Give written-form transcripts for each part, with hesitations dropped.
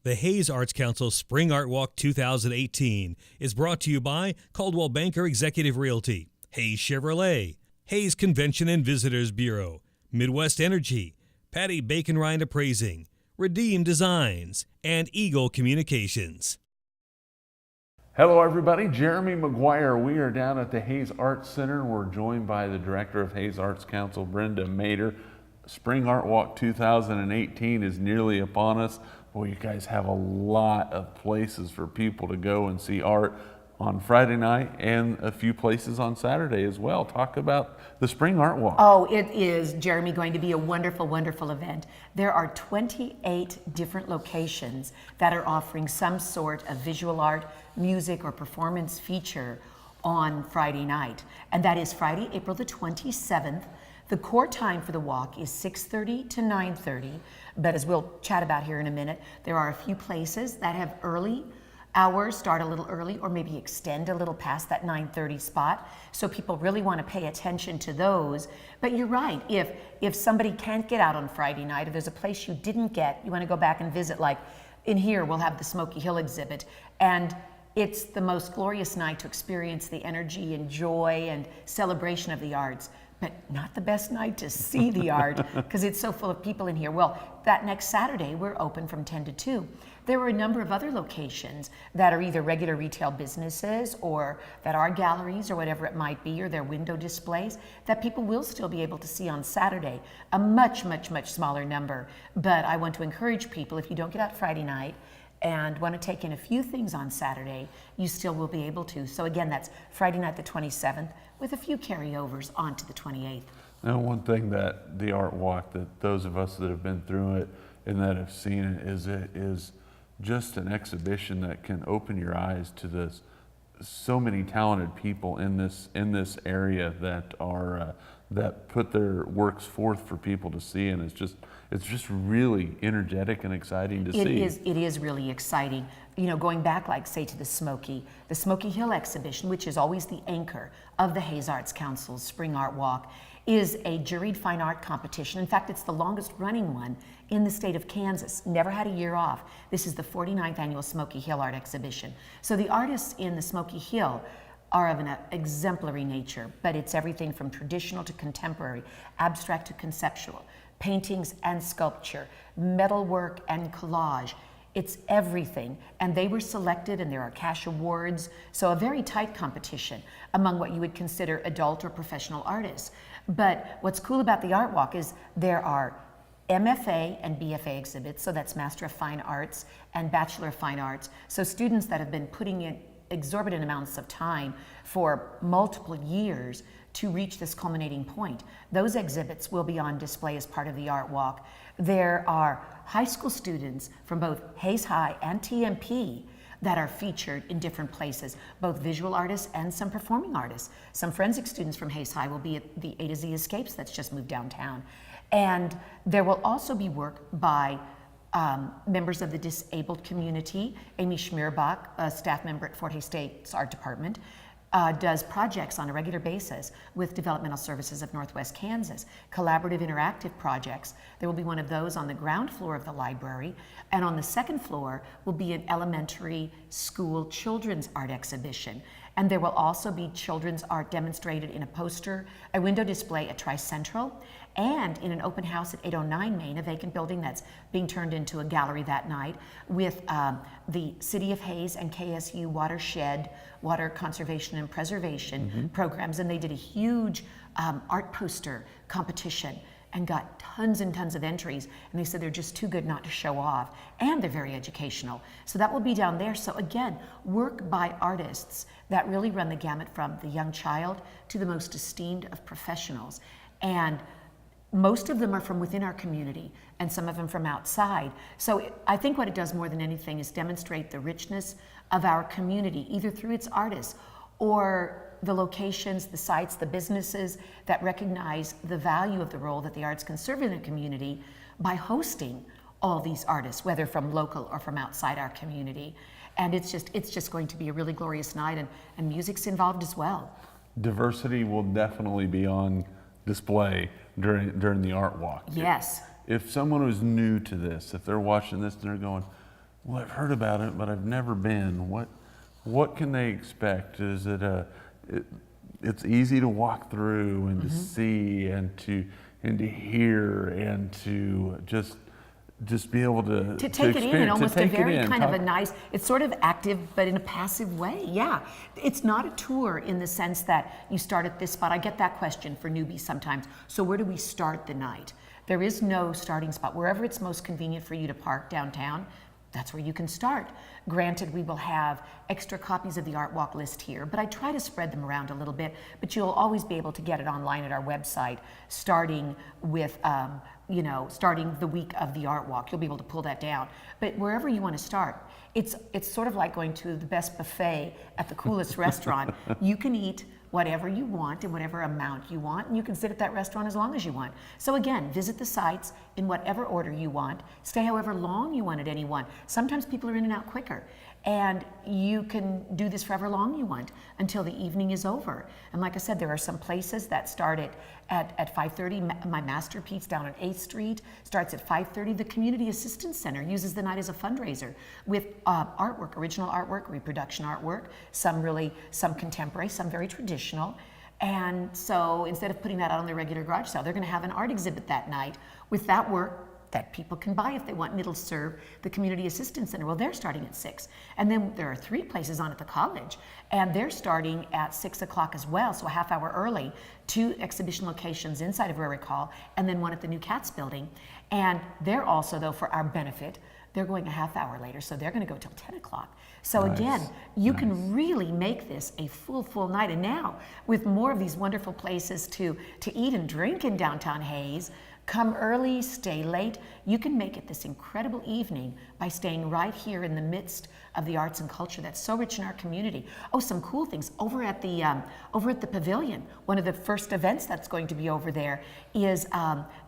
The Hayes Arts Council Spring Art Walk 2018 is brought to you by Coldwell Banker Executive Realty, Hayes Chevrolet, Hayes Convention and Visitors Bureau, Midwest Energy, Patty Bacon Ryan Appraising, Redeem Designs, and Eagle Communications. Hello everybody, Jeremy McGuire. We are down at the Hayes Arts Center. We're joined by the Director of Hayes Arts Council, Brenda Mader. Spring Art Walk 2018 is nearly upon us. Well, you guys have a lot of places for people to go and see art on Friday night and a few places on Saturday as well. Talk about the Spring Art Walk. Oh, it is, Jeremy, going to be a wonderful, wonderful event. There are 28 different locations that are offering some sort of visual art, music, or performance feature on Friday night. And that is Friday, April the 27th. The core time for the walk is 6:30 to 9:30, but as we'll chat about here in a minute, there are a few places that have early hours, start a little early, or maybe extend a little past that 9:30 spot. So people really want to pay attention to those. But you're right, if somebody can't get out on Friday night, or there's a place you didn't get, you want to go back and visit, like in here, we'll have the Smoky Hill exhibit. And it's the most glorious night to experience the energy and joy and celebration of the arts, but not the best night to see the art because it's so full of people in here. Well, that next Saturday, we're open from 10 to 2. There are a number of other locations that are either regular retail businesses or that are galleries or whatever it might be, or their window displays that people will still be able to see on Saturday. A much, much, much smaller number. But I want to encourage people, if you don't get out Friday night and want to take in a few things on Saturday, you still will be able to. So again, that's Friday night the 27th with a few carryovers onto the 28th. Now, one thing that the Art Walk, that those of us that have been through it and that have seen it is just an exhibition that can open your eyes to this so many talented people in this area that are that put their works forth for people to see, and it's just really energetic and exciting to see. It is really exciting. You know, going back, like, say, to the Smoky Hill exhibition, which is always the anchor of the Hayes Arts Council's Spring Art Walk, is a juried fine art competition. In fact, it's the longest running one in the state of Kansas. Never had a year off. This is the 49th annual Smoky Hill Art Exhibition. So the artists in the Smoky Hill are of an exemplary nature, but it's everything from traditional to contemporary, abstract to conceptual, paintings and sculpture, metalwork and collage. It's everything. And they were selected, and there are cash awards. So a very tight competition among what you would consider adult or professional artists. But what's cool about the Art Walk is there are MFA and BFA exhibits, so that's Master of Fine Arts and Bachelor of Fine Arts. So students that have been putting in exorbitant amounts of time for multiple years to reach this culminating point. Those exhibits will be on display as part of the Art Walk. There are high school students from both Hayes High and TMP that are featured in different places, both visual artists and some performing artists. Some forensic students from Hayes High will be at the A to Z Escapes that's just moved downtown. And there will also be work by members of the disabled community. Amy Schmierbach, a staff member at Fort Hays State's Art Department, does projects on a regular basis with Developmental Services of Northwest Kansas, collaborative interactive projects. There will be one of those on the ground floor of the library, and on the second floor will be an elementary school children's art exhibition. And there will also be children's art demonstrated in a poster, a window display at Tri-Central, and in an open house at 809 Main, a vacant building that's being turned into a gallery that night, with the City of Hayes and KSU watershed, water conservation and preservation programs. And they did a huge art poster competition and got tons and tons of entries. And they said they're just too good not to show off. And they're very educational. So that will be down there. So again, work by artists that really run the gamut from the young child to the most esteemed of professionals. And most of them are from within our community, and some of them from outside. So I think what it does more than anything is demonstrate the richness of our community, either through its artists or the locations, the sites, the businesses that recognize the value of the role that the arts can serve in a community by hosting all these artists, whether from local or from outside our community. And it's just going to be a really glorious night, and music's involved as well. Diversity will definitely be on display during the Art Walk. Yes. If someone was new to this, if they're watching this and they're going, Well, I've heard about it, but I've never been. What can they expect? Is it it's easy to walk through and to see and to hear and to just be able to take it in almost a very kind of a talk. nice, it's sort of active but in a passive way. Yeah, it's not a tour in the sense that you start at this spot. I get that question for newbies sometimes. So where do we start the night? There is no starting spot. Wherever it's most convenient for you to park downtown, that's where you can start. Granted, we will have extra copies of the Art Walk list here, but I try to spread them around a little bit, but you'll always be able to get it online at our website, starting with, starting the week of the Art Walk. You'll be able to pull that down. But wherever you want to start, it's sort of like going to the best buffet at the coolest restaurant. You can eat whatever you want in whatever amount you want, and you can sit at that restaurant as long as you want. So again, visit the sites in whatever order you want, stay however long you want at any one. Sometimes people are in and out quicker, and you can do this for however long you want until the evening is over. And like I said, there are some places that start at 5:30. My Masterpiece down on 8th Street starts at 5:30. The Community Assistance Center uses the night as a fundraiser with artwork, original artwork, reproduction artwork, some contemporary, some very traditional. And so instead of putting that out on the regular garage sale, they're going to have an art exhibit that night with that work that people can buy if they want, and it'll serve the Community Assistance Center. Well, they're starting at 6. And then there are 3 places on at the college, and they're starting at 6 o'clock as well, so a half hour early, 2 exhibition locations inside of Rarick Hall, and then one at the new Cats building. And they're also, though, for our benefit, they're going a half hour later, so they're going to go till 10 o'clock. So Nice. again, you can really make this a full night. And now, with more of these wonderful places to eat and drink in downtown Hayes, come early, stay late. You can make it this incredible evening by staying right here in the midst of the arts and culture that's so rich in our community. Oh, some cool things over at the pavilion. One of the first events that's going to be over there is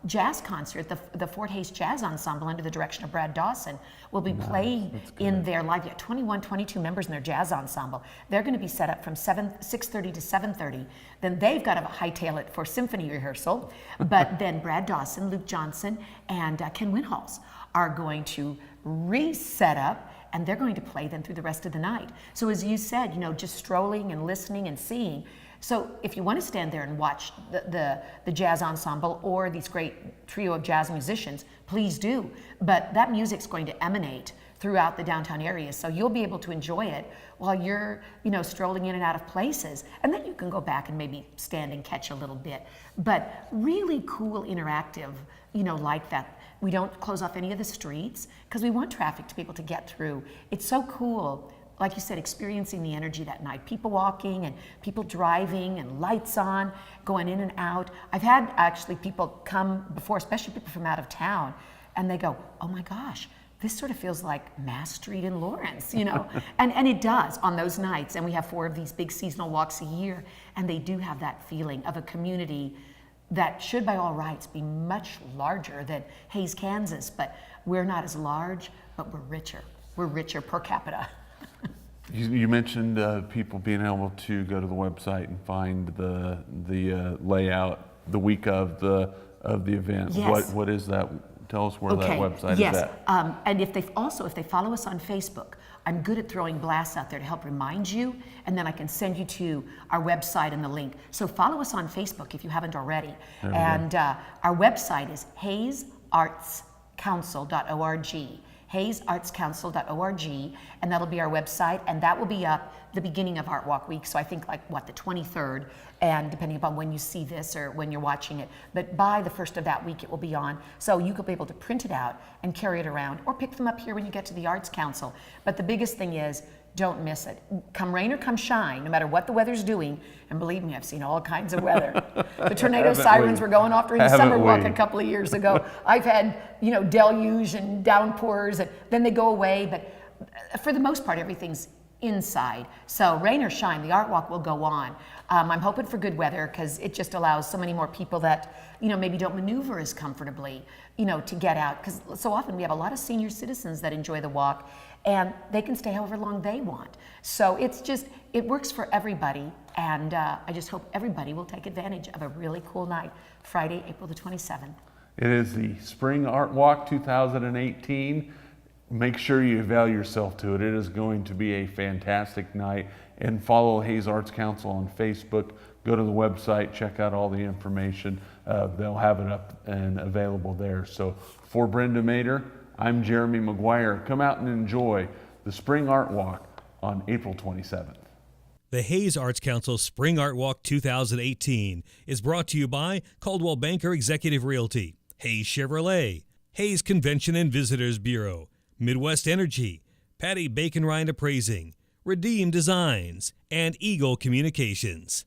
jazz concert. The Fort Hays Jazz Ensemble, under the direction of Brad Dawson, will be playing in their live. 21, 22 members in their jazz ensemble. They're going to be set up from 6:30 to 7:30. Then they've got to hightail it for symphony rehearsal. But then Brad Dawson, Luke Johnson, and Ken Winhalls are going to reset up, and they're going to play them through the rest of the night. So as you said, just strolling and listening and seeing. So if you want to stand there and watch the jazz ensemble or these great trio of jazz musicians, please do. But that music's going to emanate throughout the downtown area, so you'll be able to enjoy it while you're, strolling in and out of places. And then you can go back and maybe stand and catch a little bit. But really cool, interactive, like that. We don't close off any of the streets because we want traffic to be able to get through. It's so cool, like you said, experiencing the energy that night. People walking and people driving and lights on, going in and out. I've had actually people come before, especially people from out of town, and they go, oh my gosh, this sort of feels like Mass Street in Lawrence, and it does on those nights. And we have 4 of these big seasonal walks a year, and they do have that feeling of a community that should by all rights be much larger than Hays, Kansas, but we're not as large, but we're richer. We're richer per capita. You mentioned people being able to go to the website and find the layout the week of the event. Yes. What is that? Tell us where that website yes. is at. And if they follow us on Facebook, I'm good at throwing blasts out there to help remind you, and then I can send you to our website and the link. So follow us on Facebook if you haven't already. And our website is haysartscouncil.org. haysartscouncil.org, and that'll be our website, and that will be up the beginning of Art Walk Week, so I think the 23rd, and depending upon when you see this or when you're watching it, but by the first of that week it will be on, so you could be able to print it out and carry it around, or pick them up here when you get to the Arts Council. But the biggest thing is, don't miss it. Come rain or come shine, no matter what the weather's doing, and believe me, I've seen all kinds of weather. The tornado sirens were going off during the summer walk a couple of years ago. I've had, deluge and downpours, and then they go away, but for the most part, everything's inside. So rain or shine, the Art Walk will go on. I'm hoping for good weather because it just allows so many more people that, maybe don't maneuver as comfortably, to get out. Because so often we have a lot of senior citizens that enjoy the walk, and they can stay however long they want. So it works for everybody, and I just hope everybody will take advantage of a really cool night, Friday, April the 27th. It is the Spring Art Walk 2018. make sure you avail yourself to it. It is going to be a fantastic night. And follow Hayes Arts Council on Facebook. Go to the website, check out all the information. They'll have it up and available there. So for Brenda Mader, I'm Jeremy McGuire. Come out and enjoy the Spring Art Walk on April 27th. The Hayes Arts Council Spring Art Walk 2018 is brought to you by Coldwell Banker Executive Realty, Hayes Chevrolet, Hayes Convention and Visitors Bureau, Midwest Energy, Patty Bacon Ryan Appraising, Redeem Designs, and Eagle Communications.